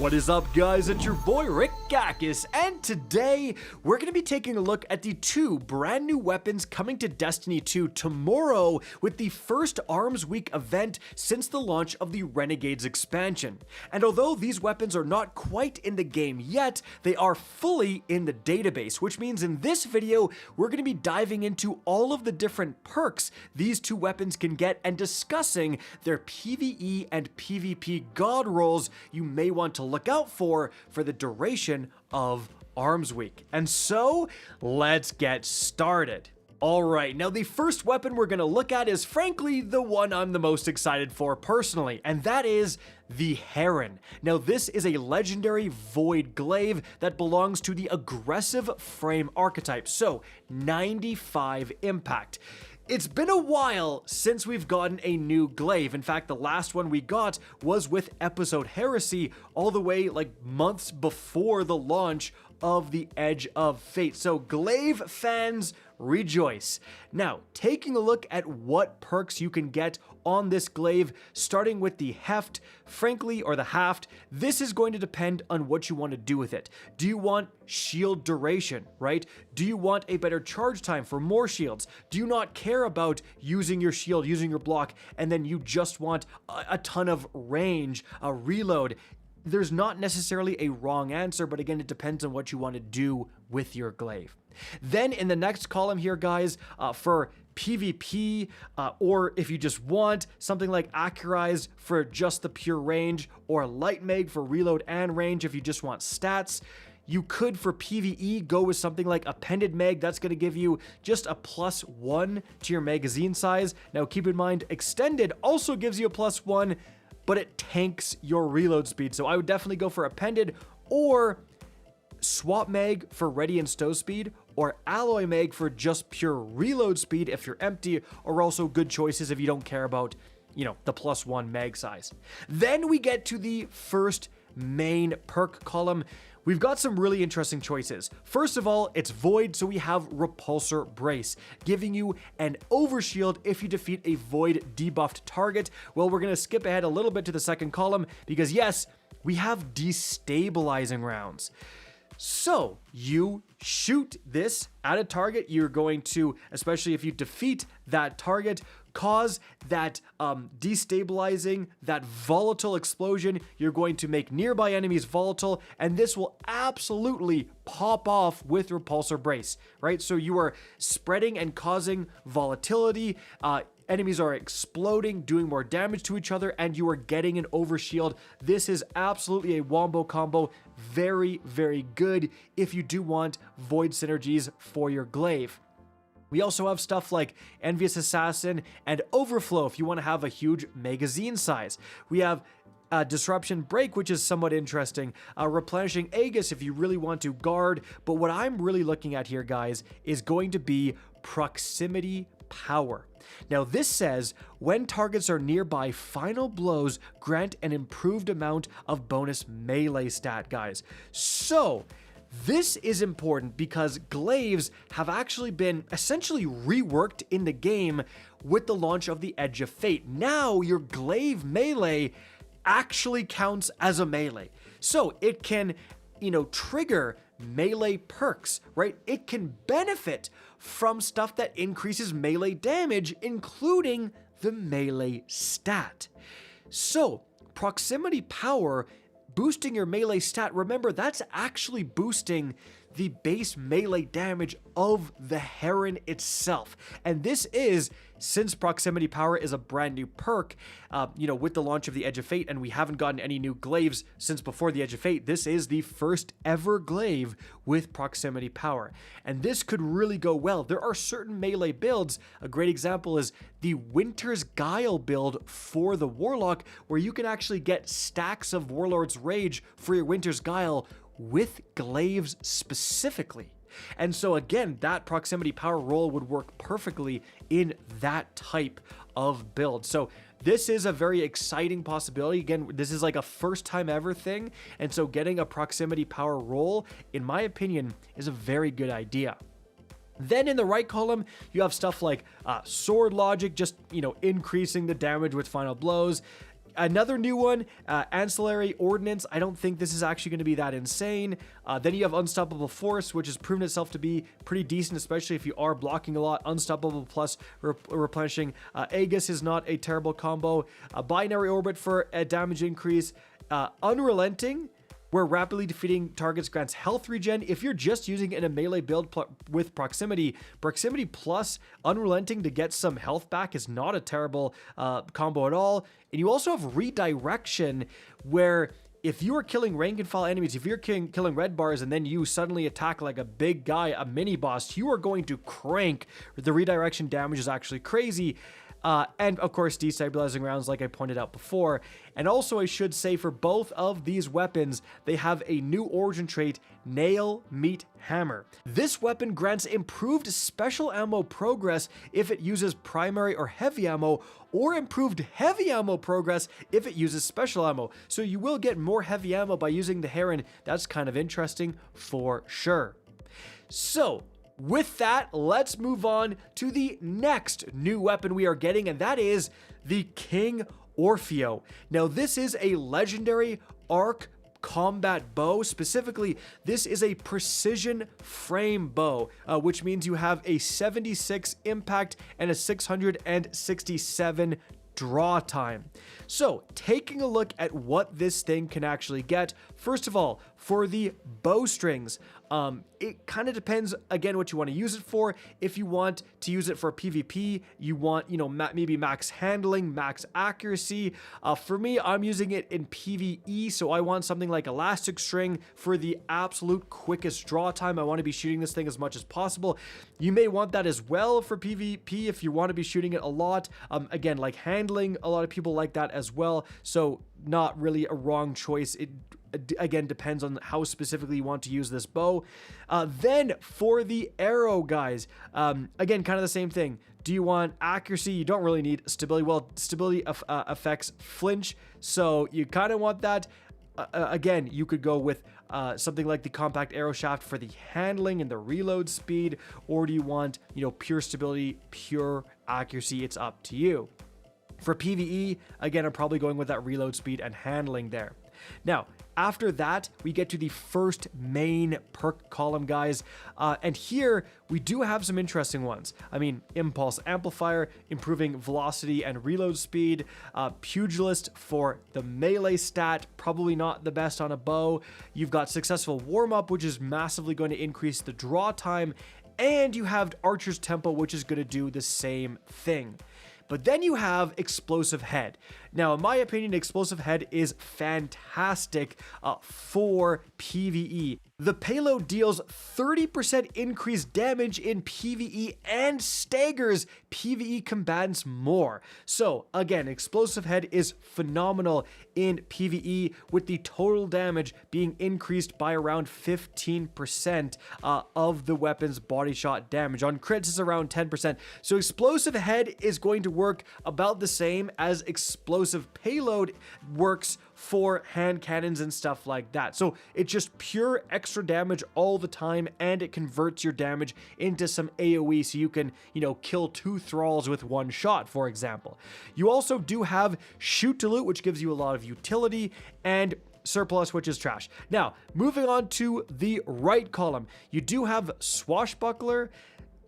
What is up, guys? It's your boy Rick Gakis, and today we're going to be taking a look at the two brand new weapons coming to Destiny 2 tomorrow with the first Arms Week event since the launch of the Renegades Expansion. And although these weapons are not quite in the game yet, they are fully in the database, which means in this video we're going to be diving into all of the different perks these two weapons can get and discussing their PvE and PvP god rolls you may want to look out for the duration of Arms Week. And so, let's get started. Alright, now the first weapon we're going to look at is frankly the one I'm the most excited for personally, and that is the Heron. Now this is a legendary Void Glaive that belongs to the aggressive frame archetype, so 95 impact. It's been a while since we've gotten a new Glaive. In fact, the last one we got was with Episode Heresy all the way like months before the launch of the Edge of Fate. So Glaive fans, rejoice. Now, taking a look at what perks you can get on this Glaive, starting with the Heft, frankly, or the Haft, this is going to depend on what you want to do with it. Do you want shield duration, right? Do you want a better charge time for more shields? Do you not care about using your shield, using your block, and then you just want a ton of range, a reload? There's not necessarily a wrong answer, but again, it depends on what you want to do with your Glaive. Then in the next column here, guys, for PvP, or if you just want something like Accurized for just the pure range, or Light Mag for reload and range if you just want stats. You could, for PvE, go with something like Appended Mag. That's going to give you just a +1 to your magazine size. Now keep in mind, Extended also gives you a +1, but it tanks your reload speed. So I would definitely go for Appended, or Swap Mag for ready and stow speed, or Alloy Mag for just pure reload speed if you're empty, are also good choices if you don't care about, you know, the +1 mag size. Then we get to the first main perk column. We've got some really interesting choices. First of all, it's Void, so we have Repulsor Brace, giving you an overshield if you defeat a Void debuffed target. Well, we're going to skip ahead a little bit to the second column because yes, we have destabilizing rounds. So you shoot this at a target, you're going to, especially if you defeat that target, cause that destabilizing, that volatile explosion. You're going to make nearby enemies volatile, and this will absolutely pop off with Repulsor Brace, right? So you are spreading and causing volatility. Enemies are exploding, doing more damage to each other, and you are getting an overshield. This is absolutely a wombo combo. Very, very good if you do want Void synergies for your Glaive. We also have stuff like Envious Assassin and Overflow if you want to have a huge magazine size. We have Disruption Break, which is somewhat interesting. Replenishing Aegis if you really want to guard. But what I'm really looking at here, guys, is going to be Proximity Power. Now this says, when targets are nearby, final blows grant an improved amount of bonus melee stat, guys. So this is important because Glaives have actually been essentially reworked in the game with the launch of the Edge of Fate. Now your Glaive melee actually counts as a melee. So it can, you know, trigger melee perks, right? It can benefit from stuff that increases melee damage, including the melee stat. So Proximity Power, boosting your melee stat, remember that's actually boosting the base melee damage of the Heron itself. And this is, since Proximity Power is a brand new perk, you know, with the launch of the Edge of Fate, and we haven't gotten any new Glaives since before the Edge of Fate, this is the first ever Glaive with Proximity Power. And this could really go well. There are certain melee builds. A great example is the Winter's Guile build for the Warlock, where you can actually get stacks of Warlord's Rage for your Winter's Guile with Glaives specifically. And so again, that Proximity Power role would work perfectly in that type of build. So this is a very exciting possibility. Again, this is like a first time ever thing. And so getting a Proximity Power role, in my opinion, is a very good idea. Then in the right column, you have stuff like Sword Logic, just, you know, increasing the damage with final blows. Another new one, Ancillary Ordnance. I don't think this is actually going to be that insane. Then you have Unstoppable Force, which has proven itself to be pretty decent, especially if you are blocking a lot. Unstoppable plus replenishing. Aegis is not a terrible combo. Binary Orbit for a damage increase. Unrelenting, where rapidly defeating targets grants health regen. If you're just using it in a melee build with proximity plus Unrelenting to get some health back is not a terrible combo at all. And you also have Redirection, where if you are killing rank and file enemies, if you're killing red bars and then you suddenly attack like a big guy, a mini boss, you are going to crank. The redirection damage is actually crazy. And of course, destabilizing rounds, like I pointed out before. And also, I should say, for both of these weapons, they have a new origin trait, Nail Meat Hammer. This weapon grants improved special ammo progress if it uses primary or heavy ammo, or improved heavy ammo progress if it uses special ammo. So you will get more heavy ammo by using the Heron. That's kind of interesting for sure. So, with that, let's move on to the next new weapon we are getting, and that is the King Orfeo. Now, this is a legendary arc combat bow. Specifically, this is a precision frame bow, which means you have a 76 impact and a 667 draw time. So, taking a look at what this thing can actually get, first of all, for the bowstrings, it kind of depends, again, what you want to use it for. If you want to use it for PvP, you want, maybe max handling, max accuracy. For me, I'm using it in PvE, so I want something like Elastic String for the absolute quickest draw time. I want to be shooting this thing as much as possible. You may want that as well for PvP if you want to be shooting it a lot. Again, like handling, a lot of people like that as well, so not really a wrong choice. It again depends on how specifically you want to use this bow. Then for the arrow, guys, again, kind of the same thing. Do you want accuracy? You don't really need stability. Well, stability affects flinch, so you kind of want that. Again, you could go with something like the compact arrow shaft for the handling and the reload speed, or do you want, pure stability, pure accuracy? It's up to you. For PvE, again, I'm probably going with that reload speed and handling there. Now, after that, we get to the first main perk column, guys. And here, we do have some interesting ones. I mean, Impulse Amplifier, improving velocity and reload speed. Pugilist for the melee stat, probably not the best on a bow. You've got Successful Warm-Up, which is massively going to increase the draw time. And you have Archer's Tempo, which is going to do the same thing. But then you have Explosive Head. Now, in my opinion, Explosive Head is fantastic for PvE. The payload deals 30% increased damage in PvE and staggers PvE combatants more. So, again, Explosive Head is phenomenal in PvE, with the total damage being increased by around 15% of the weapon's body shot damage. On crits, it's around 10%. So, Explosive Head is going to work about the same as Explosive Payload works for hand cannons and stuff like that. So it's just pure extra damage all the time, and it converts your damage into some AoE, so you can, kill 2 thralls with 1 shot, for example. You also do have Shoot to Loot, which gives you a lot of utility, and Surplus, which is trash. Now, moving on to the right column, you do have Swashbuckler.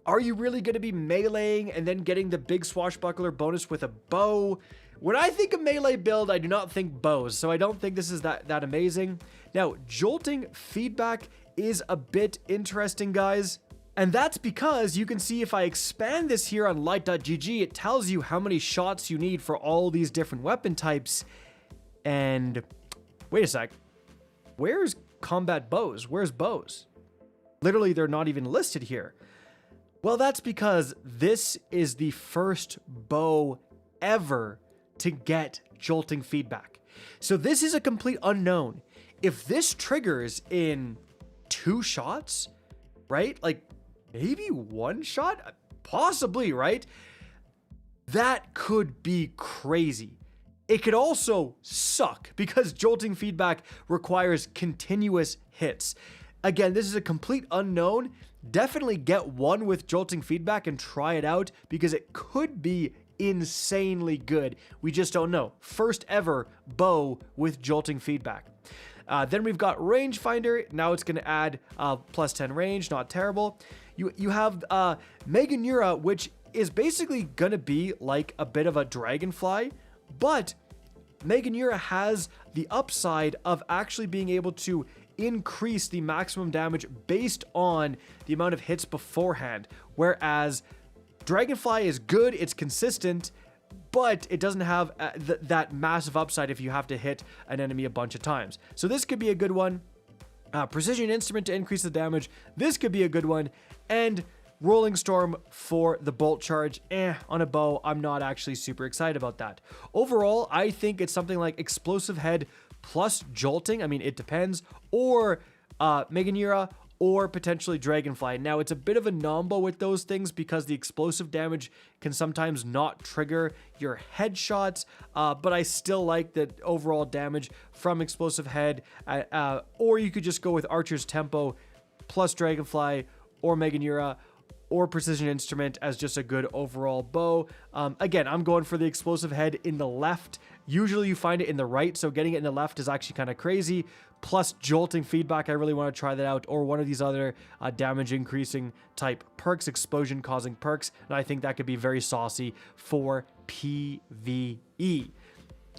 Are you really going to be meleeing and then getting the big Swashbuckler bonus with a bow? When I think of melee build, I do not think bows, so I don't think this is that amazing. Now, Jolting Feedback is a bit interesting, guys. And that's because you can see if I expand this here on light.gg, it tells you how many shots you need for all these different weapon types. And wait a sec. Where's combat bows? Where's bows? Literally, they're not even listed here. Well, that's because this is the first bow ever to get Jolting Feedback. So this is a complete unknown. If this triggers in 2 shots, right? Like maybe 1 shot? Possibly, right? That could be crazy. It could also suck because Jolting Feedback requires continuous hits. Again, this is a complete unknown. Definitely get one with Jolting Feedback and try it out because it could be insanely good. We just don't know. First ever bow with jolting feedback. Then we've got Rangefinder. Now it's going to add plus 10 range, not terrible. You have Meganura, which is basically going to be like a bit of a dragonfly, but Meganura has the upside of actually being able to increase the maximum damage based on the amount of hits beforehand, whereas Dragonfly is good, it's consistent, but it doesn't have that massive upside if you have to hit an enemy a bunch of times. So this could be a good one. Precision Instrument to increase the damage, this could be a good one. And Rolling Storm for the bolt charge. On a bow, I'm not actually super excited about that. Overall, I think it's something like Explosive Head plus Jolting. I mean, it depends. Or Meganura, or potentially Dragonfly. Now, it's a bit of a nombo with those things because the explosive damage can sometimes not trigger your headshots, but I still like the overall damage from Explosive Head. Or you could just go with Archer's Tempo plus Dragonfly or Meganura or Precision Instrument as just a good overall bow. Again, I'm going for the Explosive Head in the left. Usually you find it in the right, so getting it in the left is actually kind of crazy. Plus Jolting Feedback, I really want to try that out, or one of these other damage increasing type perks, explosion causing perks, and I think that could be very saucy for PvE.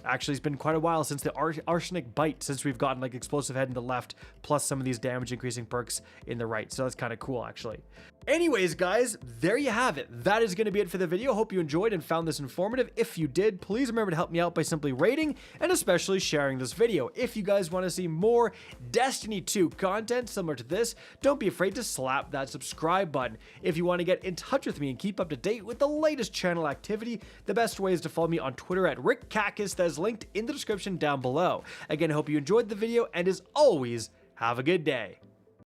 Actually, it's been quite a while since the Arsenic Bite, since we've gotten like Explosive Head in the left, plus some of these damage increasing perks in the right. So that's kind of cool, actually. Anyways, guys, there you have it. That is going to be it for the video. Hope you enjoyed and found this informative. If you did, please remember to help me out by simply rating and especially sharing this video. If you guys want to see more Destiny 2 content similar to this, don't be afraid to slap that subscribe button. If you want to get in touch with me and keep up to date with the latest channel activity, the best way is to follow me on Twitter at RickCactus. That is linked in the description down below. Again, I hope you enjoyed the video, and as always, have a good day.